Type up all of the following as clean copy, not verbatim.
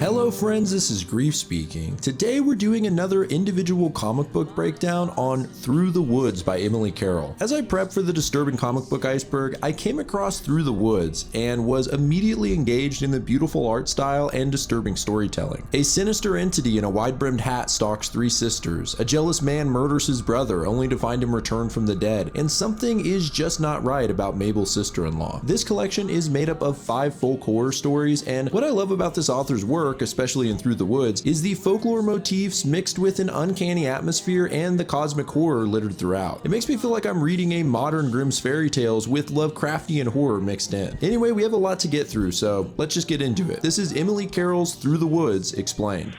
Hello friends, this is Grief speaking. Today we're doing another individual comic book breakdown on Through the Woods by Emily Carroll. As I prepped for the disturbing comic book iceberg, I came across Through the Woods and was immediately engaged in the beautiful art style and disturbing storytelling. A sinister entity in a wide-brimmed hat stalks three sisters, a jealous man murders his brother only to find him return from the dead, and something is just not right about Mabel's sister-in-law. This collection is made up of 5 folk horror stories, and what I love about this author's work, especially in Through the Woods, is the folklore motifs mixed with an uncanny atmosphere and the cosmic horror littered throughout. It makes me feel like I'm reading a modern Grimm's fairy tales with Lovecraftian horror mixed in. Anyway, we have a lot to get through, so let's just get into it. This is Emily Carroll's Through the Woods Explained.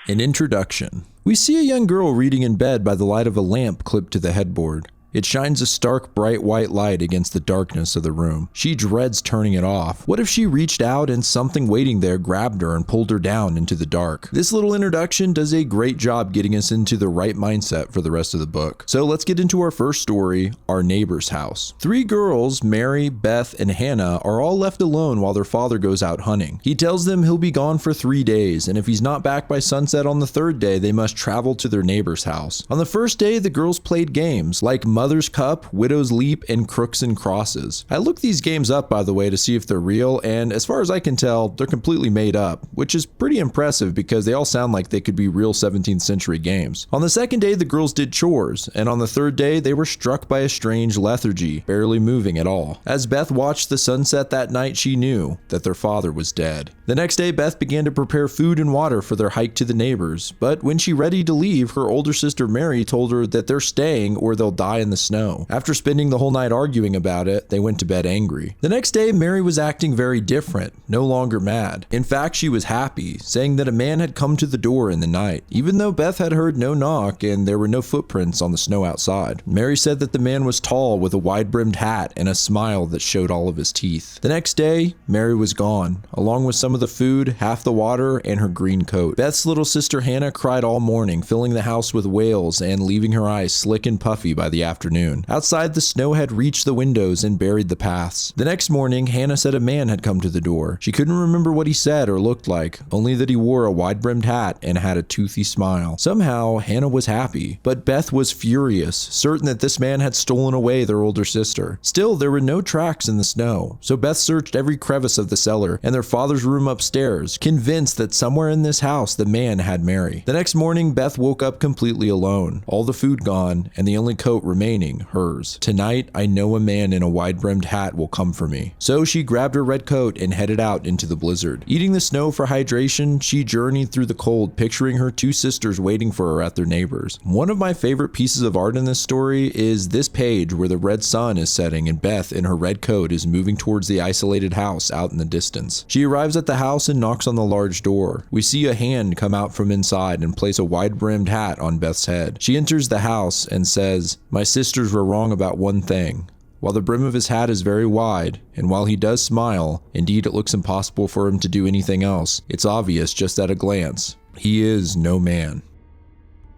An introduction. We see a young girl reading in bed by the light of a lamp clipped to the headboard. It shines a stark, bright white light against the darkness of the room. She dreads turning it off. What if she reached out and something waiting there grabbed her and pulled her down into the dark? This little introduction does a great job getting us into the right mindset for the rest of the book. So let's get into our first story, Our Neighbor's House. 3 girls, Mary, Beth, and Hannah, are all left alone while their father goes out hunting. He tells them he'll be gone for 3 days, and if he's not back by sunset on the 3rd day, they must travel to their neighbor's house. On the first day, the girls played games like Mother's Cup, Widow's Leap, and Crooks and Crosses. I looked these games up, by the way, to see if they're real, and as far as I can tell, they're completely made up, which is pretty impressive because they all sound like they could be real 17th century games. On the 2nd day, the girls did chores, and on the 3rd day, they were struck by a strange lethargy, barely moving at all. As Beth watched the sunset that night, she knew that their father was dead. The next day, Beth began to prepare food and water for their hike to the neighbors, but when she ready to leave, her older sister Mary told her that they're staying or they'll die in the snow. After spending the whole night arguing about it, they went to bed angry. The next day, Mary was acting very different, no longer mad. In fact, she was happy, saying that a man had come to the door in the night, even though Beth had heard no knock and there were no footprints on the snow outside. Mary said that the man was tall with a wide-brimmed hat and a smile that showed all of his teeth. The next day, Mary was gone, along with some of the food, half the water, and her green coat. Beth's little sister Hannah cried all morning, filling the house with wails and leaving her eyes slick and puffy by the afternoon. Outside, the snow had reached the windows and buried the paths. The next morning, Hannah said a man had come to the door. She couldn't remember what he said or looked like, only that he wore a wide-brimmed hat and had a toothy smile. Somehow, Hannah was happy, but Beth was furious, certain that this man had stolen away their older sister. Still, there were no tracks in the snow, so Beth searched every crevice of the cellar and their father's room upstairs, convinced that somewhere in this house the man had Mary. The next morning, Beth woke up completely alone, all the food gone, and the only coat remaining hers. Tonight, I know a man in a wide-brimmed hat will come for me. So she grabbed her red coat and headed out into the blizzard. Eating the snow for hydration, she journeyed through the cold, picturing her 2 sisters waiting for her at their neighbors. One of my favorite pieces of art in this story is this page where the red sun is setting and Beth in her red coat is moving towards the isolated house out in the distance. She arrives at the house and knocks on the large door. We see a hand come out from inside and place a wide-brimmed hat on Beth's head. She enters the house and says, "My sisters were wrong about one thing. While the brim of his hat is very wide, and while he does smile, indeed it looks impossible for him to do anything else. It's obvious just at a glance. He is no man."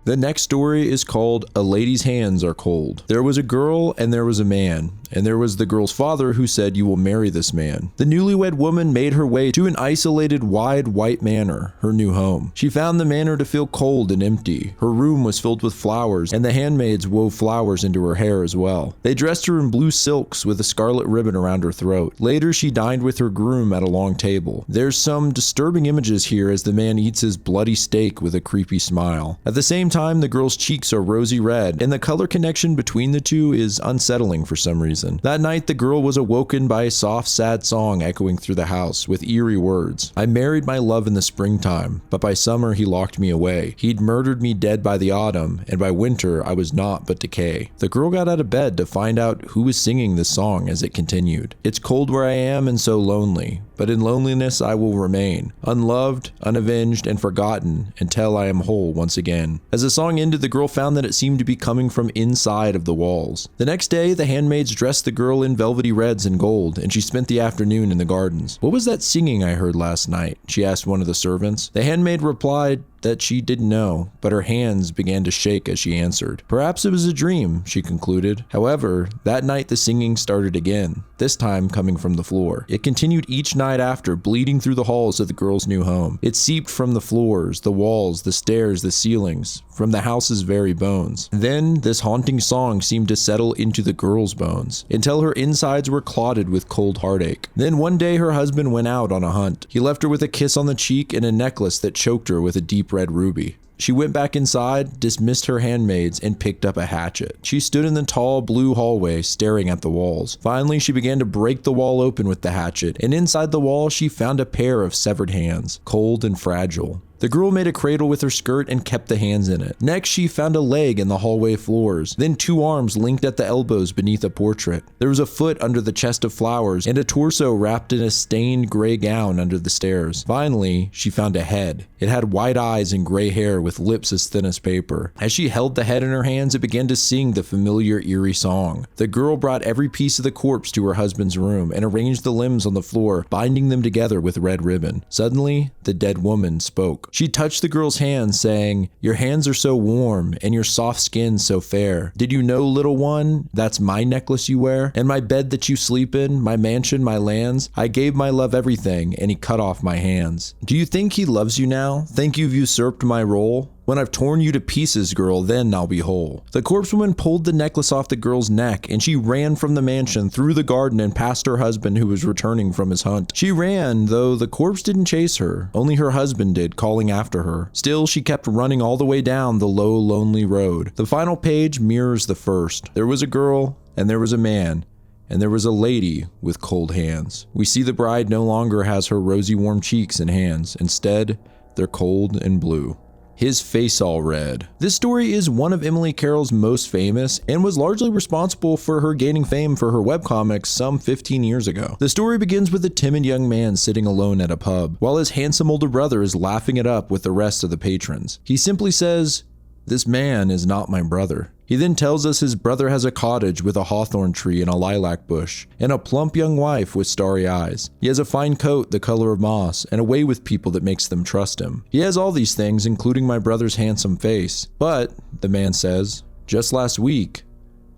The next story is called A Lady's Hands Are Cold. There was a girl and there was a man, and there was the girl's father who said, "You will marry this man." The newlywed woman made her way to an isolated, wide, white manor, her new home. She found the manor to feel cold and empty. Her room was filled with flowers, and the handmaids wove flowers into her hair as well. They dressed her in blue silks with a scarlet ribbon around her throat. Later, she dined with her groom at a long table. There's some disturbing images here as the man eats his bloody steak with a creepy smile. At the same time, the girl's cheeks are rosy red, and the color connection between the two is unsettling for some reason. That night, the girl was awoken by a soft, sad song echoing through the house with eerie words. "I married my love in the springtime, but by summer he locked me away. He'd murdered me dead by the autumn, and by winter I was naught but decay." The girl got out of bed to find out who was singing this song as it continued. "It's cold where I am and so lonely, but in loneliness I will remain, unloved, unavenged, and forgotten until I am whole once again." As the song ended, the girl found that it seemed to be coming from inside of the walls. The next day, the handmaids dressed the girl in velvety reds and gold, and she spent the afternoon in the gardens. "What was that singing I heard last night?" she asked one of the servants. The handmaid replied, that she didn't know, but her hands began to shake as she answered. Perhaps it was a dream, she concluded. However, that night the singing started again, this time coming from the floor. It continued each night after, bleeding through the halls of the girl's new home. It seeped from the floors, the walls, the stairs, the ceilings, from the house's very bones. Then, this haunting song seemed to settle into the girl's bones, until her insides were clotted with cold heartache. Then one day her husband went out on a hunt. He left her with a kiss on the cheek and a necklace that choked her with a deep red ruby. She went back inside, dismissed her handmaids, and picked up a hatchet. She stood in the tall blue hallway, staring at the walls. Finally, she began to break the wall open with the hatchet, and inside the wall she found a pair of severed hands, cold and fragile. The girl made a cradle with her skirt and kept the hands in it. Next, she found a leg in the hallway floors, then 2 arms linked at the elbows beneath a portrait. There was a foot under the chest of flowers, and a torso wrapped in a stained gray gown under the stairs. Finally, she found a head. It had white eyes and gray hair with lips as thin as paper. As she held the head in her hands, it began to sing the familiar eerie song. The girl brought every piece of the corpse to her husband's room and arranged the limbs on the floor, binding them together with red ribbon. Suddenly, the dead woman spoke. She touched the girl's hands, saying, "Your hands are so warm, and your soft skin so fair. Did you know, little one, that's my necklace you wear? And my bed that you sleep in, my mansion, my lands? I gave my love everything, and he cut off my hands. Do you think he loves you now? Think you've usurped my role? When I've torn you to pieces, girl, then I'll be whole." The corpse woman pulled the necklace off the girl's neck, and she ran from the mansion, through the garden, and past her husband who was returning from his hunt. She ran, though the corpse didn't chase her. Only her husband did, calling after her. Still, she kept running all the way down the low, lonely road. The final page mirrors the first. There was a girl, and there was a man, and there was a lady with cold hands. We see the bride no longer has her rosy warm cheeks and hands. Instead, they're cold and blue. His face all red. This story is one of Emily Carroll's most famous and was largely responsible for her gaining fame for her webcomics some 15 years ago. The story begins with a timid young man sitting alone at a pub, while his handsome older brother is laughing it up with the rest of the patrons. He simply says, "This man is not my brother." He then tells us his brother has a cottage with a hawthorn tree and a lilac bush, and a plump young wife with starry eyes. He has a fine coat the color of moss, and a way with people that makes them trust him. He has all these things, including my brother's handsome face. But, the man says, just last week,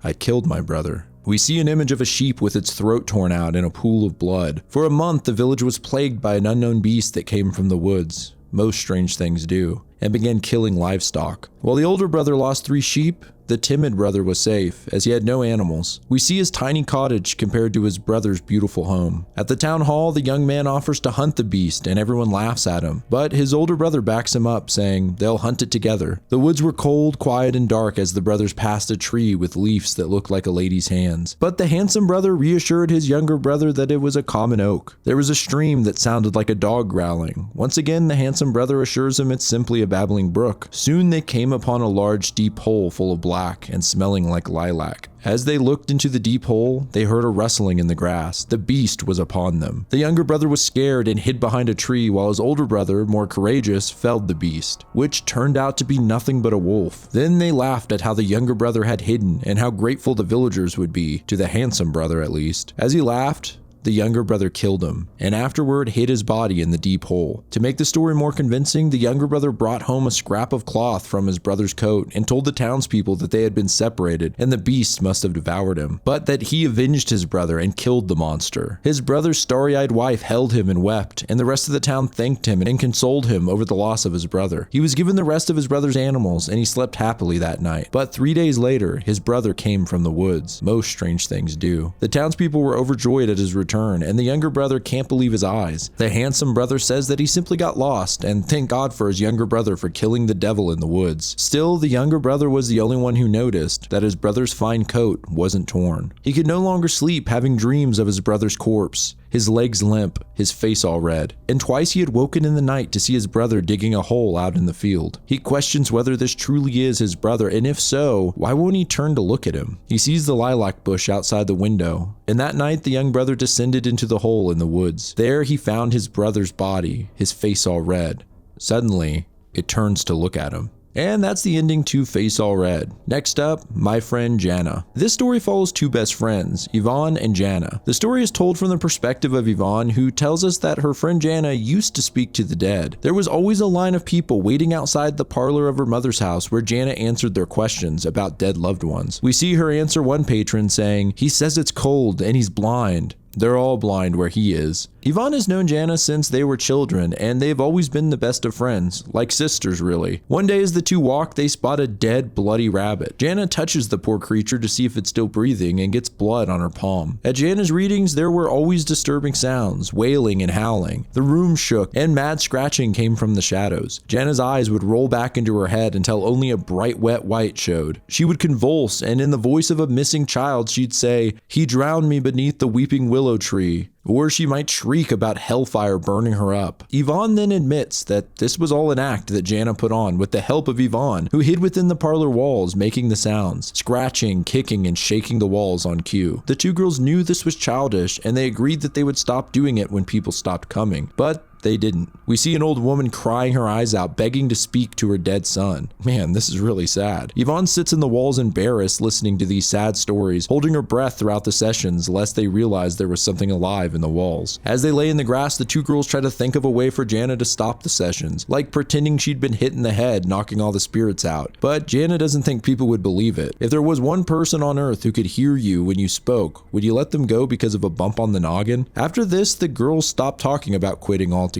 I killed my brother. We see an image of a sheep with its throat torn out in a pool of blood. For a month, the village was plagued by an unknown beast that came from the woods. Most strange things do, and began killing livestock. While the older brother lost 3 sheep, the timid brother was safe, as he had no animals. We see his tiny cottage compared to his brother's beautiful home. At the town hall, the young man offers to hunt the beast, and everyone laughs at him. But his older brother backs him up, saying they'll hunt it together. The woods were cold, quiet, and dark as the brothers passed a tree with leaves that looked like a lady's hands. But the handsome brother reassured his younger brother that it was a common oak. There was a stream that sounded like a dog growling. Once again, the handsome brother assures him it's simply a babbling brook. Soon they came upon a large, deep hole full of black and smelling like lilac. As they looked into the deep hole, they heard a rustling in the grass. The beast was upon them. The younger brother was scared and hid behind a tree, while his older brother, more courageous, felled the beast, which turned out to be nothing but a wolf. Then they laughed at how the younger brother had hidden and how grateful the villagers would be, to the handsome brother at least. As he laughed, the younger brother killed him, and afterward hid his body in the deep hole. To make the story more convincing, the younger brother brought home a scrap of cloth from his brother's coat and told the townspeople that they had been separated and the beast must have devoured him, but that he avenged his brother and killed the monster. His brother's starry-eyed wife held him and wept, and the rest of the town thanked him and consoled him over the loss of his brother. He was given the rest of his brother's animals, and he slept happily that night. But 3 days later, his brother came from the woods. Most strange things do. The townspeople were overjoyed at his return, and the younger brother can't believe his eyes. The handsome brother says that he simply got lost, and thank God for his younger brother for killing the devil in the woods. Still, the younger brother was the only one who noticed that his brother's fine coat wasn't torn. He could no longer sleep, having dreams of his brother's corpse, his legs limp, his face all red. And twice he had woken in the night to see his brother digging a hole out in the field. He questions whether this truly is his brother, and if so, why won't he turn to look at him? He sees the lilac bush outside the window, and that night the young brother descended into the hole in the woods. There he found his brother's body, his face all red. Suddenly, it turns to look at him. And that's the ending to Face All Red. Next up, My Friend Janna. This story follows two best friends, Yvonne and Janna. The story is told from the perspective of Yvonne, who tells us that her friend Janna used to speak to the dead. There was always a line of people waiting outside the parlor of her mother's house where Janna answered their questions about dead loved ones. We see her answer one patron saying, "He says it's cold and he's blind." They're all blind where he is. Yvonne has known Janna since they were children, and they've always been the best of friends, like sisters really. One day as the two walk, they spot a dead, bloody rabbit. Janna touches the poor creature to see if it's still breathing and gets blood on her palm. At Janna's readings, there were always disturbing sounds, wailing and howling. The room shook, and mad scratching came from the shadows. Janna's eyes would roll back into her head until only a bright wet white showed. She would convulse, and in the voice of a missing child, she'd say, "He drowned me beneath the weeping willow tree." Or she might shriek about hellfire burning her up. Yvonne then admits that this was all an act that Janna put on with the help of Yvonne, who hid within the parlor walls making the sounds, scratching, kicking, and shaking the walls on cue. The two girls knew this was childish, and they agreed that they would stop doing it when people stopped coming. But they didn't. We see an old woman crying her eyes out, begging to speak to her dead son. Man, this is really sad. Yvonne sits in the walls embarrassed, listening to these sad stories, holding her breath throughout the sessions lest they realize there was something alive in the walls. As they lay in the grass, the two girls try to think of a way for Janna to stop the sessions, like pretending she'd been hit in the head, knocking all the spirits out. But Janna doesn't think people would believe it. If there was one person on earth who could hear you when you spoke, would you let them go because of a bump on the noggin? After this, the girls stopped talking about quitting altogether.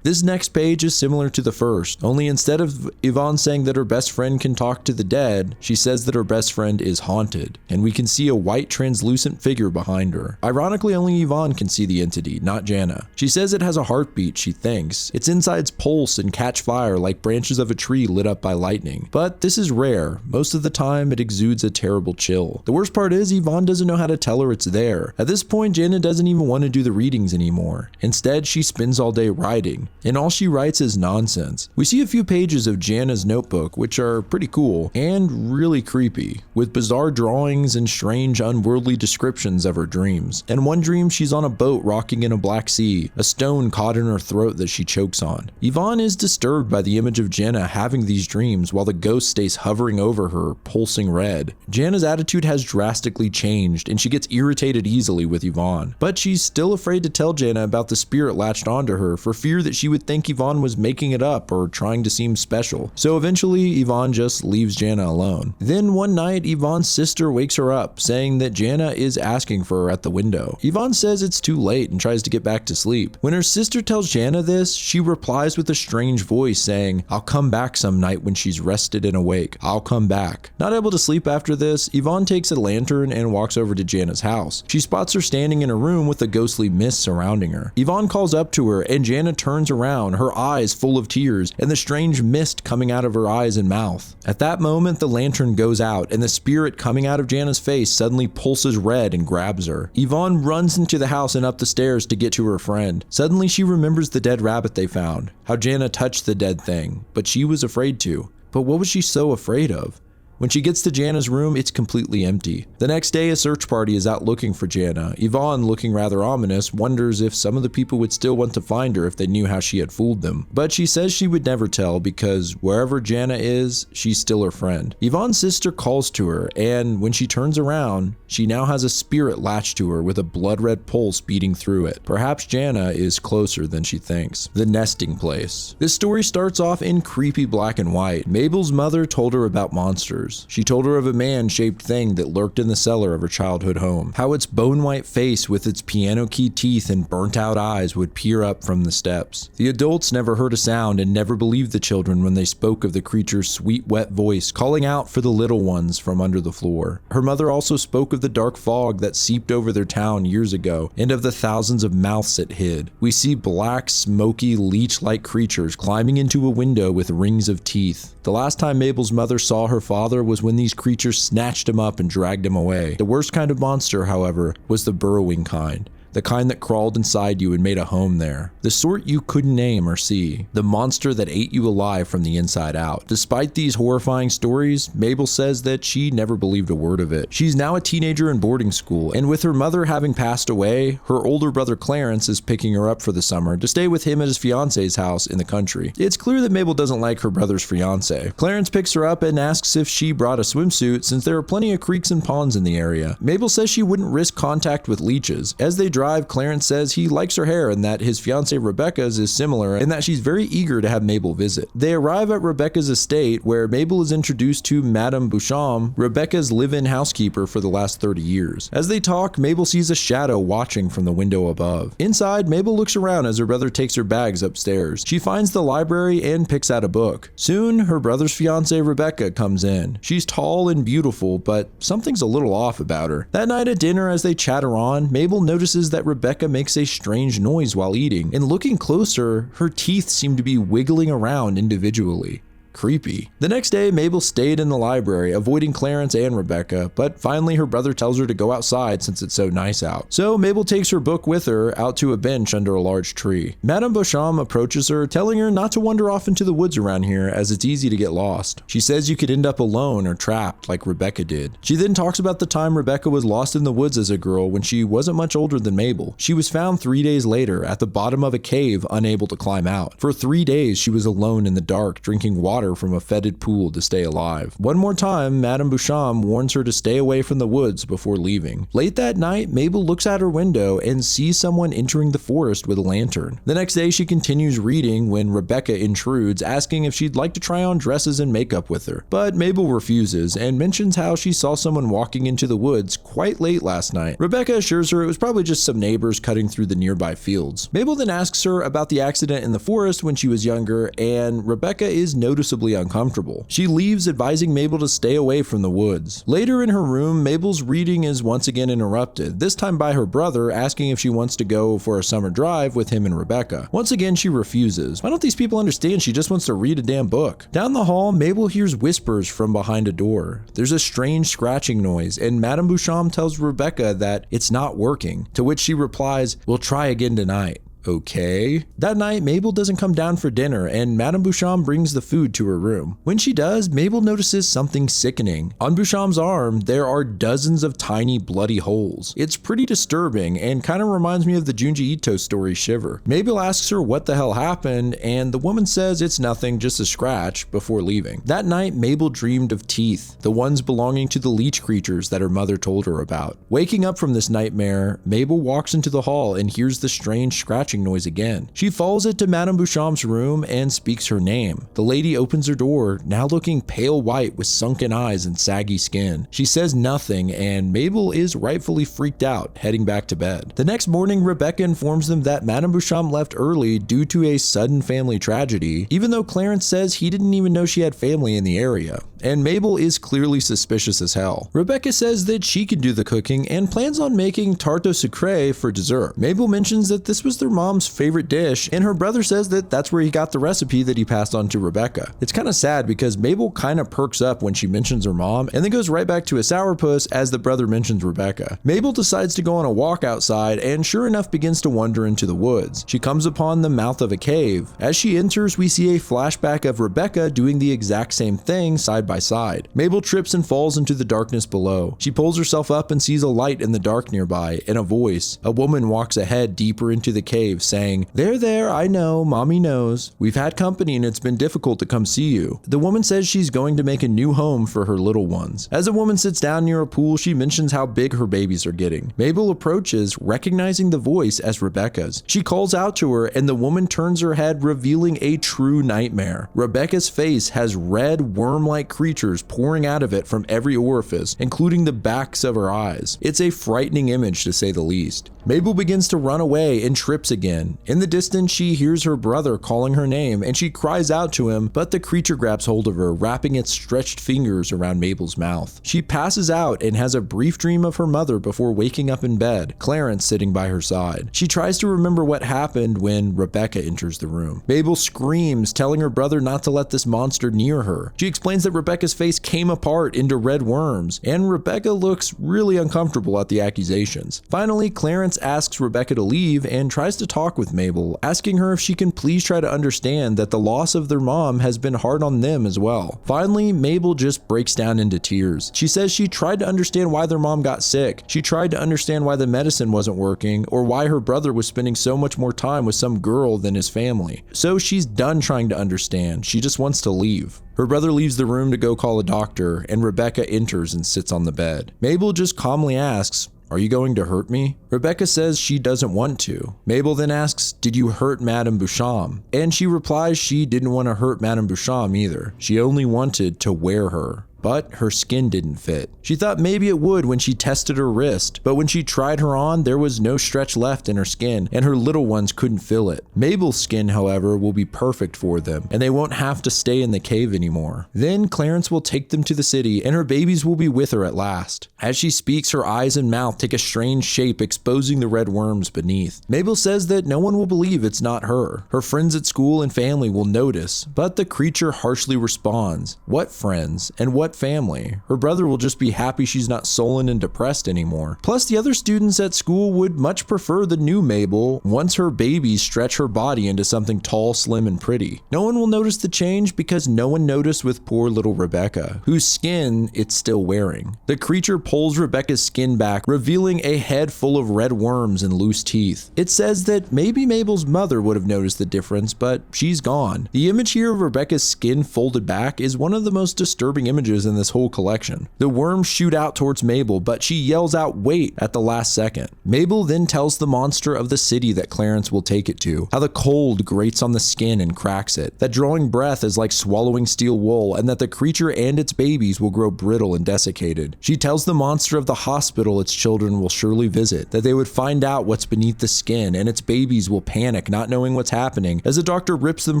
This next page is similar to the first, only instead of Yvonne saying that her best friend can talk to the dead, she says that her best friend is haunted, and we can see a white translucent figure behind her. Ironically, only Yvonne can see the entity, not Janna. She says it has a heartbeat, she thinks. Its insides pulse and catch fire like branches of a tree lit up by lightning. But this is rare. Most of the time, it exudes a terrible chill. The worst part is Yvonne doesn't know how to tell her it's there. At this point, Janna doesn't even want to do the readings anymore. Instead, she spends all day writing, and all she writes is nonsense. We see a few pages of Janna's notebook, which are pretty cool and really creepy, with bizarre drawings and strange, unworldly descriptions of her dreams. In one dream, she's on a boat rocking in a black sea, a stone caught in her throat that she chokes on. Yvonne is disturbed by the image of Janna having these dreams while the ghost stays hovering over her, pulsing red. Janna's attitude has drastically changed, and she gets irritated easily with Yvonne. But she's still afraid to tell Janna about the spirit latched onto her for fear that she would think Yvonne was making it up or trying to seem special. So eventually, Yvonne just leaves Janna alone. Then one night, Yvonne's sister wakes her up, saying that Janna is asking for her at the window. Yvonne says it's too late and tries to get back to sleep. When her sister tells Janna this, she replies with a strange voice saying, "I'll come back some night when she's rested and awake. I'll come back." Not able to sleep after this, Yvonne takes a lantern and walks over to Janna's house. She spots her standing in a room with a ghostly mist surrounding her. Yvonne calls up to her, and Janna turns around, her eyes full of tears and the strange mist coming out of her eyes and mouth. At that moment, the lantern goes out, and the spirit coming out of Janna's face suddenly pulses red and grabs her. Yvonne runs into the house and up the stairs to get to her friend. Suddenly, she remembers the dead rabbit they found, how Janna touched the dead thing, but she was afraid to. But what was she so afraid of? When she gets to Janna's room, it's completely empty. The next day, a search party is out looking for Janna. Yvonne, looking rather ominous, wonders if some of the people would still want to find her if they knew how she had fooled them. But she says she would never tell because wherever Janna is, she's still her friend. Yvonne's sister calls to her, and when she turns around, she now has a spirit latched to her with a blood-red pulse beating through it. Perhaps Janna is closer than she thinks. The nesting place. This story starts off in creepy black and white. Mabel's mother told her about monsters. She told her of a man-shaped thing that lurked in the cellar of her childhood home. How its bone-white face with its piano-key teeth and burnt-out eyes would peer up from the steps. The adults never heard a sound and never believed the children when they spoke of the creature's sweet, wet voice calling out for the little ones from under the floor. Her mother also spoke of the dark fog that seeped over their town years ago and of the thousands of mouths it hid. We see black, smoky, leech-like creatures climbing into a window with rings of teeth. The last time Mabel's mother saw her father was when these creatures snatched him up and dragged him away. The worst kind of monster, however, was the burrowing kind. the kind that crawled inside you and made a home there, the sort you couldn't name or see, the monster that ate you alive from the inside out. Despite these horrifying stories, Mabel says that she never believed a word of it. She's now a teenager in boarding school, and with her mother having passed away, her older brother Clarence is picking her up for the summer to stay with him at his fiance's house in the country. It's clear that Mabel doesn't like her brother's fiance. Clarence picks her up and asks if she brought a swimsuit since there are plenty of creeks and ponds in the area. Mabel says she wouldn't risk contact with leeches. As they drive, Clarence says he likes her hair and that his fiancée Rebecca's is similar and that she's very eager to have Mabel visit. They arrive at Rebecca's estate where Mabel is introduced to Madame Beauchamp, Rebecca's live-in housekeeper for the last 30 years. As they talk, Mabel sees a shadow watching from the window above. Inside, Mabel looks around as her brother takes her bags upstairs. She finds the library and picks out a book. Soon, her brother's fiancée Rebecca comes in. She's tall and beautiful, but something's a little off about her. That night at dinner, as they chatter on, Mabel notices that Rebecca makes a strange noise while eating, and looking closer, her teeth seem to be wiggling around individually. Creepy. The next day, Mabel stayed in the library, avoiding Clarence and Rebecca, but finally her brother tells her to go outside since it's so nice out. So Mabel takes her book with her out to a bench under a large tree. Madame Beauchamp approaches her, telling her not to wander off into the woods around here as it's easy to get lost. She says you could end up alone or trapped like Rebecca did. She then talks about the time Rebecca was lost in the woods as a girl when she wasn't much older than Mabel. She was found 3 days later at the bottom of a cave, unable to climb out. For 3 days, she was alone in the dark, drinking water from a fetid pool to stay alive. One more time, Madame Beauchamp warns her to stay away from the woods before leaving. Late that night, Mabel looks out her window and sees someone entering the forest with a lantern. The next day, she continues reading when Rebecca intrudes, asking if she'd like to try on dresses and makeup with her. But Mabel refuses and mentions how she saw someone walking into the woods quite late last night. Rebecca assures her it was probably just some neighbors cutting through the nearby fields. Mabel then asks her about the accident in the forest when she was younger, and Rebecca is noticeably uncomfortable. She leaves, advising Mabel to stay away from the woods. Later in her room, Mabel's reading is once again interrupted, this time by her brother asking if she wants to go for a summer drive with him and Rebecca. Once again, she refuses. Why don't these people understand she just wants to read a damn book? Down the hall, Mabel hears whispers from behind a door. There's a strange scratching noise, and Madame Beauchamp tells Rebecca that it's not working, to which she replies, "We'll try again tonight." Okay. That night, Mabel doesn't come down for dinner, and Madame Beauchamp brings the food to her room. When she does, Mabel notices something sickening. On Beauchamp's arm, there are dozens of tiny bloody holes. It's pretty disturbing and kind of reminds me of the Junji Ito story Shiver. Mabel asks her what the hell happened, and the woman says it's nothing, just a scratch, before leaving. That night, Mabel dreamed of teeth, the ones belonging to the leech creatures that her mother told her about. Waking up from this nightmare, Mabel walks into the hall and hears the strange scratching noise again. She follows it to Madame Beauchamp's room and speaks her name. The lady opens her door, now looking pale white with sunken eyes and saggy skin. She says nothing, and Mabel is rightfully freaked out, heading back to bed. The next morning, Rebecca informs them that Madame Beauchamp left early due to a sudden family tragedy, even though Clarence says he didn't even know she had family in the area. And Mabel is clearly suspicious as hell. Rebecca says that she can do the cooking and plans on making tarte au sucre for dessert. Mabel mentions that this was their mom's favorite dish, and her brother says that that's where he got the recipe that he passed on to Rebecca. It's kind of sad because Mabel kind of perks up when she mentions her mom and then goes right back to a sourpuss as the brother mentions Rebecca. Mabel decides to go on a walk outside and sure enough begins to wander into the woods. She comes upon the mouth of a cave. As she enters, we see a flashback of Rebecca doing the exact same thing side by side. Mabel trips and falls into the darkness below. She pulls herself up and sees a light in the dark nearby and a voice. A woman walks ahead deeper into the cave saying, There, I know, mommy knows. We've had company and it's been difficult to come see you." The woman says she's going to make a new home for her little ones. As the woman sits down near a pool, she mentions how big her babies are getting. Mabel approaches, recognizing the voice as Rebecca's. She calls out to her and the woman turns her head, revealing a true nightmare. Rebecca's face has red, worm-like creatures pouring out of it from every orifice, including the backs of her eyes. It's a frightening image to say the least. Mabel begins to run away and trips again. In the distance, she hears her brother calling her name and she cries out to him, but the creature grabs hold of her, wrapping its stretched fingers around Mabel's mouth. She passes out and has a brief dream of her mother before waking up in bed, Clarence sitting by her side. She tries to remember what happened when Rebecca enters the room. Mabel screams, telling her brother not to let this monster near her. She explains that Rebecca's face came apart into red worms, and Rebecca looks really uncomfortable at the accusations. Finally, Clarence asks Rebecca to leave and tries to talk with Mabel, asking her if she can please try to understand that the loss of their mom has been hard on them as well. Finally, Mabel just breaks down into tears. She says she tried to understand why their mom got sick. She tried to understand why the medicine wasn't working, or why her brother was spending so much more time with some girl than his family. So she's done trying to understand. She just wants to leave. Her brother leaves the room to go call a doctor, and Rebecca enters and sits on the bed. Mabel just calmly asks, "Are you going to hurt me?" Rebecca says she doesn't want to. Mabel then asks, "Did you hurt Madame Beauchamp?" And she replies she didn't want to hurt Madame Beauchamp either. She only wanted to wear her. But her skin didn't fit. She thought maybe it would when she tested her wrist, but when she tried her on, there was no stretch left in her skin, and her little ones couldn't feel it. Mabel's skin, however, will be perfect for them, and they won't have to stay in the cave anymore. Then Clarence will take them to the city, and her babies will be with her at last. As she speaks, her eyes and mouth take a strange shape, exposing the red worms beneath. Mabel says that no one will believe it's not her. Her friends at school and family will notice, but the creature harshly responds. What friends? And what family? Her brother will just be happy she's not sullen and depressed anymore. Plus, the other students at school would much prefer the new Mabel once her babies stretch her body into something tall, slim, and pretty. No one will notice the change because no one noticed with poor little Rebecca, whose skin it's still wearing. The creature pulls Rebecca's skin back, revealing a head full of red worms and loose teeth. It says that maybe Mabel's mother would have noticed the difference, but she's gone. The image here of Rebecca's skin folded back is one of the most disturbing images in this whole collection. The worms shoot out towards Mabel, but she yells out "wait" at the last second. Mabel then tells the monster of the city that Clarence will take it to, how the cold grates on the skin and cracks it, that drawing breath is like swallowing steel wool, and that the creature and its babies will grow brittle and desiccated. She tells the monster of the hospital its children will surely visit, that they would find out what's beneath the skin, and its babies will panic, not knowing what's happening, as the doctor rips them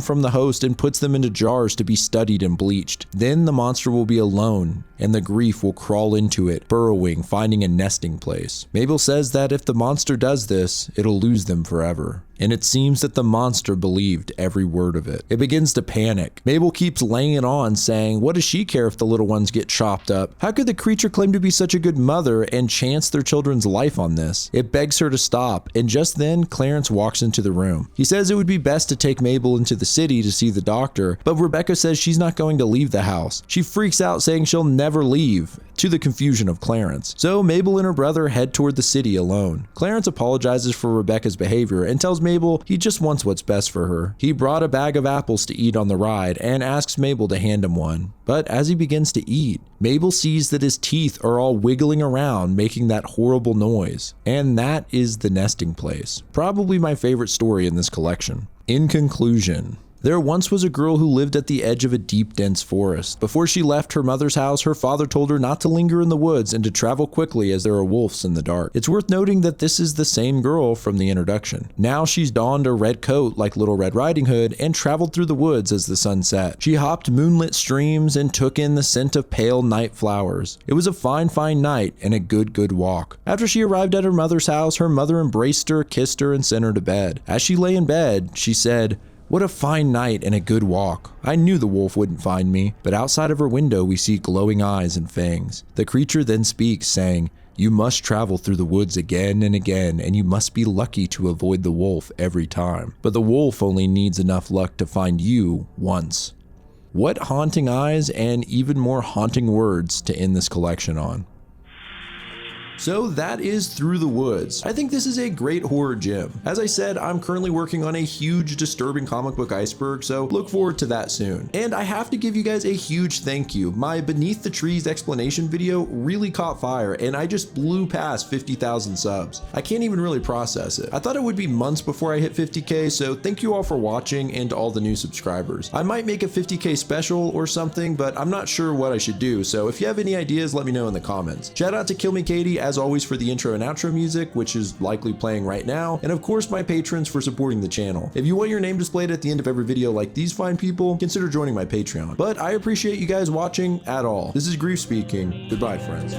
from the host and puts them into jars to be studied and bleached. Then the monster will be alone, and the grief will crawl into it, burrowing, finding a nesting place. Mabel says that if the monster does this, it'll lose them forever. And it seems that the monster believed every word of it. It begins to panic. Mabel keeps laying it on, saying, what does she care if the little ones get chopped up? How could the creature claim to be such a good mother and chance their children's life on this? It begs her to stop, and just then Clarence walks into the room. He says it would be best to take Mabel into the city to see the doctor, but Rebecca says she's not going to leave the house. She freaks out, saying she'll never leave, to the confusion of Clarence. So Mabel and her brother head toward the city alone. Clarence apologizes for Rebecca's behavior and tells Mabel he just wants what's best for her. He brought a bag of apples to eat on the ride and asks Mabel to hand him one. But as he begins to eat, Mabel sees that his teeth are all wiggling around, making that horrible noise. And that is the nesting place. Probably my favorite story in this collection. In conclusion, there once was a girl who lived at the edge of a deep, dense forest. Before she left her mother's house, her father told her not to linger in the woods and to travel quickly as there are wolves in the dark. It's worth noting that this is the same girl from the introduction. Now she's donned a red coat like Little Red Riding Hood and traveled through the woods as the sun set. She hopped moonlit streams and took in the scent of pale night flowers. It was a fine, fine night and a good, good walk. After she arrived at her mother's house, her mother embraced her, kissed her, and sent her to bed. As she lay in bed, she said, "What a fine night and a good walk. I knew the wolf wouldn't find me." But outside of her window we see glowing eyes and fangs. The creature then speaks, saying, "You must travel through the woods again and again, and you must be lucky to avoid the wolf every time. But the wolf only needs enough luck to find you once." What haunting eyes and even more haunting words to end this collection on. So that is Through the Woods. I think this is a great horror gem. As I said, I'm currently working on a huge disturbing comic book iceberg, so look forward to that soon. And I have to give you guys a huge thank you. My Beneath the Trees explanation video really caught fire, and I just blew past 50,000 subs. I can't even really process it. I thought it would be months before I hit 50k, so thank you all for watching and to all the new subscribers. I might make a 50k special or something, but I'm not sure what I should do, so if you have any ideas, let me know in the comments. Shout out to Kill Me Katie, as always, for the intro and outro music, which is likely playing right now, and of course my patrons for supporting the channel. If you want your name displayed at the end of every video like these fine people, consider joining my Patreon. But I appreciate you guys watching at all. This is Grief speaking. Goodbye, friends.